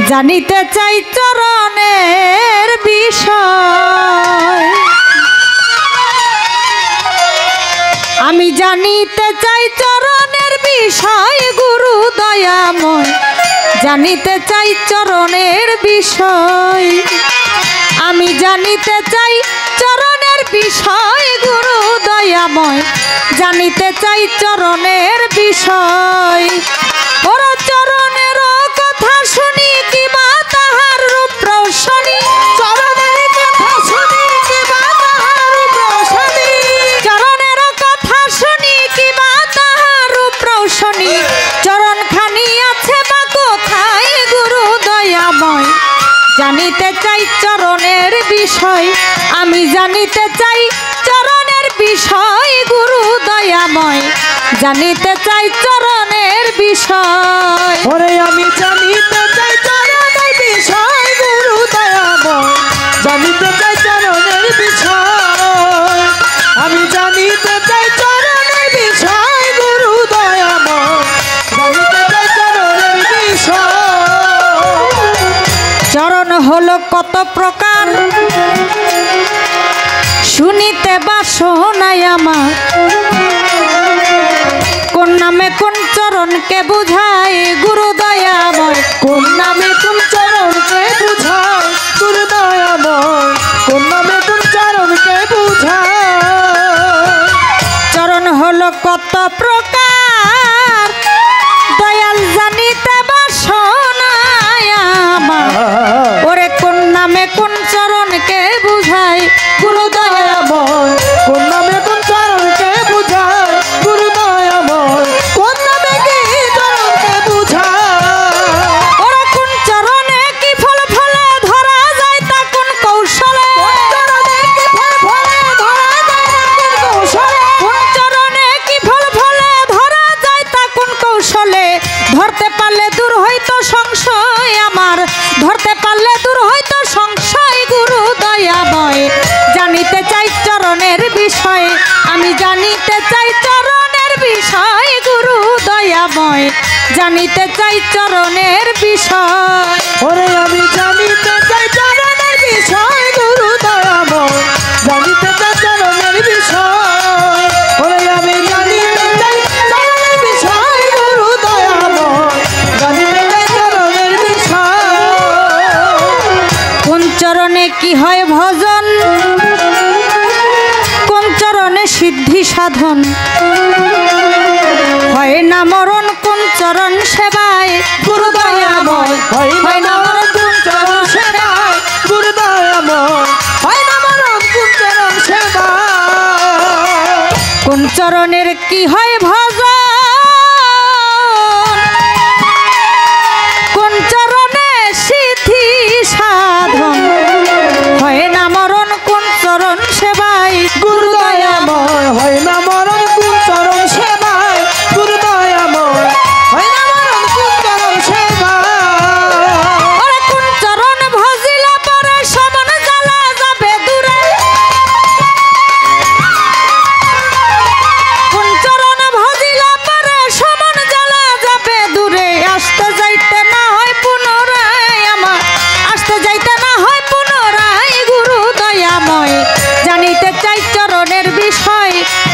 জানিতে চাই চরণের বিষয়, আমি জানিতে চাই চরণের বিষয় গুরু দয়াময়, জানিতে চাই চরণের বিষয়, আমি জানিতে চাই চরণের বিষয় গুরু দয়াময়, জানিতে চাই চরণের বিষয়। ওরা চরণের কথা শুনি কিবা তাহার রূপ রৌশনী, চরণের কথা শুনি কিবা তাহার রূপ রৌশনী, চরণের কথা শুনি কিবা তাহার রূপ রৌশনী, চরণ খানি আছে বা কোথায় গুরু দয়াময়, জানিতে চাই চরণের বিষয়, আমি জানিতে চাই চরণের বিষয় গুরু দয়াময়, জানিতে চাই চরণের বিষয়। ওরে আমি জানিতে চাই চরণের বিষয় গুরু দয়াময়, জানিতে চাই চরণের বিষয়, আমি জানিতে চাই চরণের বিষয় গুরু দয়াময়, জানিতে চাই চরণের বিষয়। চরণ হলো কত প্রকার শুনিতে বাসনায় আমার, কোন নামে কোন চরণকে বুঝায় গুরু দয়াময়, কোন নামে কোন চরণকে বুঝায় গুরু দয়াময়, কোন নামে কোন চরণকে বুঝায়। চরণ হলো কত প্রকার দয়াল জানিতে বাসনায় আমার, ওরে কোন নামে কোন চরণকে বুঝায় গুরু দয়াময়, কোন নামে কোন চরণকে বুঝায় গুরু দয়াময়, কোন নামে কি চরণকে বুঝায়। ওরা কোন চরণে কি ফল ফলে ধরা যায় তা কোন কৌশলে, চরণে কি ফল ফলে ধরা যায় না কোন কৌশলে, কোন চরণে কি ফল ফলে ধরা যায় তা কোন কৌশলে, ধরতে পারলে দূর হইতো সংশয় আমার, ধরতে পারলে দূর হইতো সংশয় গুরু দয়াময়, জানিতে চাই চরণের বিষয়, আমি জানিতে চাই চরণের বিষয় গুরু দয়াময়, জানিতে চাই চরণের বিষয়। ওরে আমি জানিতে চাই চরণের বিষয় গুরু দয়াময়, জানিতে চাই চরণের বিষয়, ওরে আমি জানিতে চাই চরণের বিষয় গুরু দয়াময়, জানিতে চাই চরণের বিষয়। কোন চরণে কি হয় ভজন, কোন চরণে সিদ্ধি সাধন, হয় না মরণ কোন চরণ সেবায় গুরু দয়াময়, হয় না মরণ কোন চরণ সেবায় গুরু দয়াময়, হয় না মরণ কোন চরণ সেবায়। কোন চরণের কি হয় ভজন, কোন চরণে সিদ্ধি সাধন, হয় না মরণ কোন চরণ সেবায় গুরু দয়াময়, হয় না মরণ কোন চরণ সেবায় গুরু দয়াময়, হয় না মরণ কোন চরণ সেবায়। ওরে কোন চরণ ভজিলা পরে সমন জ্বালা যাবে দূরে, কোন চরণ ভজিলা পরে সমন জ্বালা যাবে দূরে, আসতে যাইতে না হয় পুনরায় আমার, আসতে যাইতে না হয় পুনরায় গুরু দয়াময়, জানিতে চাই চরণের বিষয়,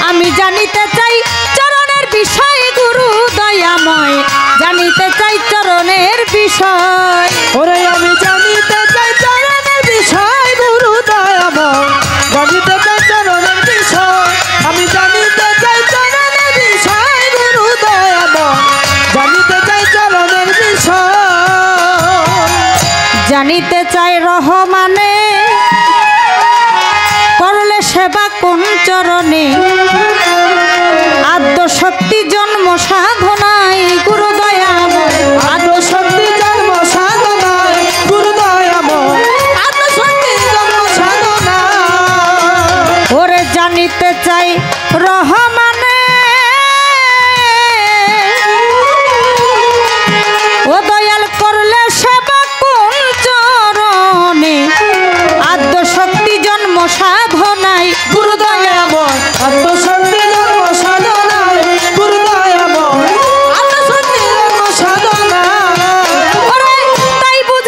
আমি জানিতে চাই চরণের বিষয় গুরু দয়াময়, জানিতে চাই চরণের বিষয়। ওরে আমি জানিতে চাই চরণের বিষয় গুরু দয়াময়, জানিতে চাই চরণের বিষয়, আমি জানিতে চাই চরণের বিষয় গুরু দয়াময়, জানিতে চাই চরণের বিষয়। জানিতে চাই রহমানে করলে সেবা কোন চরণে, আদ্য শক্তি জন্ম সাধনায় গুরু দয়াময়, আত্মশক্তি জন্ম সাধনায় গুরু দয়াময়, আত্মশক্তি জন্ম সাধনায়। ওরে জানিতে চাই রহমানে ও দয়াল করলে সেবা কোন চরণে, আদ্য শক্তি জন্ম সাধনায় গুরু দয়াময়, আত্মশক্তি জন্ম সাধনায় গুরু দয়াময়, আত্মশক্তি জন্ম সাধনায়। ওরে তাই বুঝ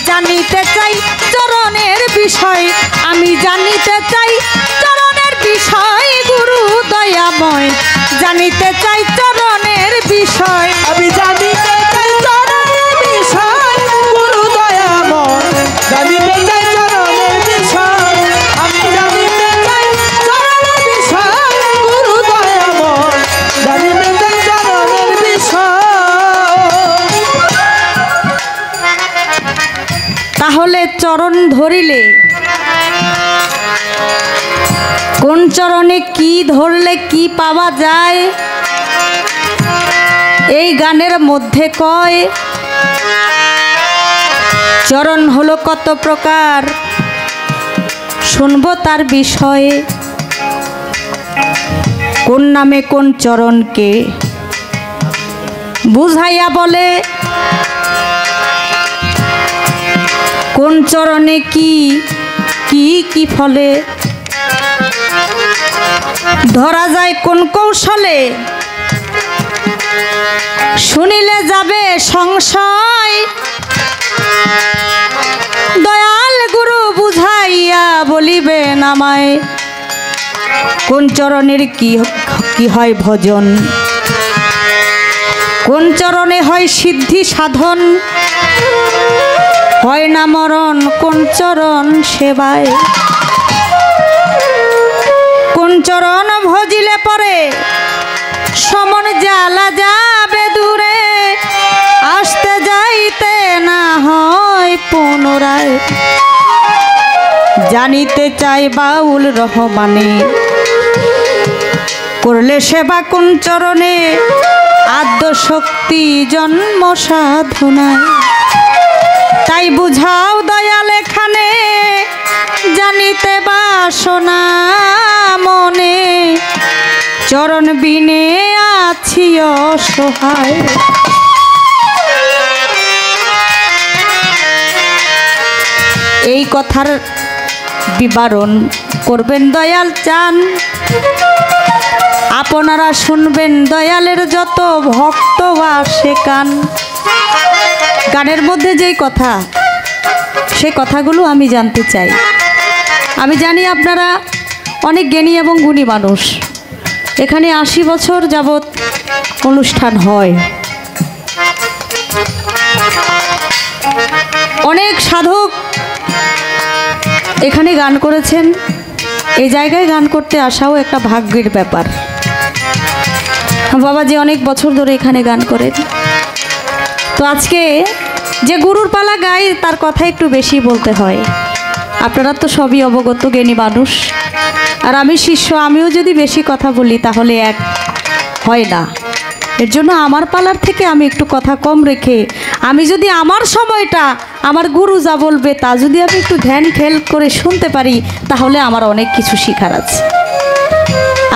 জানিতে চাই চরণের বিষয়, আমি জানিতে চাই চরণের বিষয় গুরু দয়াময়, জানিতে চাই চরণের বিষয়। আমি জানিতে চাই চরণের বিষয় গুরু দয়াময়, জানিতে চাই চরণের বিষয়। আমি জানিতে চাই চরণের বিষয় গুরু দয়াময়, জানিতে চাই চরণের বিষয়। তাহলে চরণ ধরিলে কোন চরণে কি ধরলে কি পাওয়া যায়, এই গানের মধ্যে কয় চরণ হলো কত প্রকার, শুনবো তার বিষয়ে। কোন নামে কোন চরণকে বুঝাইয়া বলে, কোন চরণে কি কি কি ফলে, ধরা যায় কোন কৌশলে, শুনিলে যাবে সংশয়। দয়াল গুরু বুঝাইয়া বলিবেন আমায়, কোন চরণের কি কি হয় ভজন, কোন চরণে হয় সিদ্ধি সাধন, হয় না মরণ কোন চরণ সেবায়। কোন চরণ ভজিলে পরে সমন জ্বালা যাবে দূরে, আসতে যাইতে না হয় পুনরায়। জানিতে চাই বাউল রহমানে, করলে সেবা কোন চরণে, আদ্য শক্তি জন্ম সাধনায়। তাই বুঝাও দয়াল এখানে, জানিতে বাসনা মনে, চরণ বিনে আছি অসহায়। এই কথার বিবরণ করবেন দয়াল চান, আপনারা শুনবেন দয়ালের যত ভক্ত আসে কান। গানের মধ্যে যেই কথা, সে কথাগুলো আমি জানতে চাই। আমি জানি আপনারা অনেক জ্ঞানী এবং গুণী মানুষ, এখানে ৮০ বছর যাবৎ অনুষ্ঠান হয়, অনেক সাধক এখানে গান করেছেন। এই জায়গায় গান করতে আসাও একটা ভাগ্যের ব্যাপার। বাবাজি অনেক বছর ধরে এখানে গান করেন, তো আজকে যে গুরুর পালা গাই তার কথা একটু বেশি বলতে হয়। আপনারা তো সবই অবগত জ্ঞানী মানুষ, আর আমি শিষ্য, আমিও যদি বেশি কথা বলি তাহলে এক হয় না। এর জন্য আমার পালার থেকে আমি একটু কথা কম রেখে, আমি যদি আমার সময়টা আমার গুরু যা বলবে তা যদি আমি একটু ধ্যান খেল করে শুনতে পারি, তাহলে আমার অনেক কিছু শেখার আছে।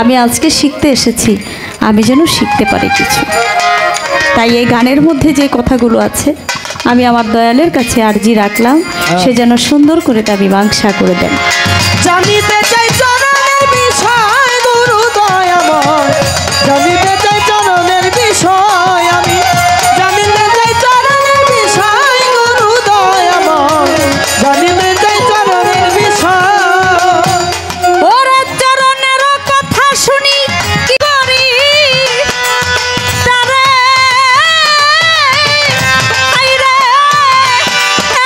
আমি আজকে শিখতে এসেছি, আমি যেন শিখতে পারি কিছু। তাই এই গানের মধ্যে যে কথাগুলো আছে, আমি আমার দয়ালের কাছে আর্জি রাখলাম, সে যেন সুন্দর করে তা মীমাংসা করে দেন। জানিতে চাই চরণের বিষয় গুরু দয়াময়, জানিতে চাই চরণের বিষয়। আমি জানিতে চাই চরণের বিষয় গুরু দয়াময়, জানিতে চাই চরণের বিষয়। ওরে চরণের কথা শুনি কি করি তারে, আইরে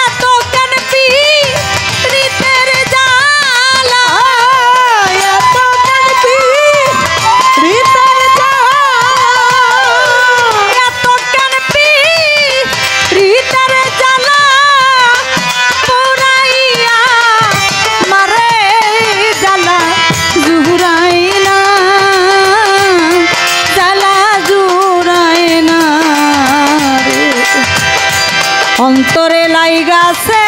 এত কেন পীড়িতের জ্বালা, এত কেন পীড়িতের জ্বালা, এত কেন পীড়িতের জ্বালা, পুরাইয়া মারে জ্বালা জুড়াই না, জ্বালা জুড়াই না রে। অন্তরে লাইগাছে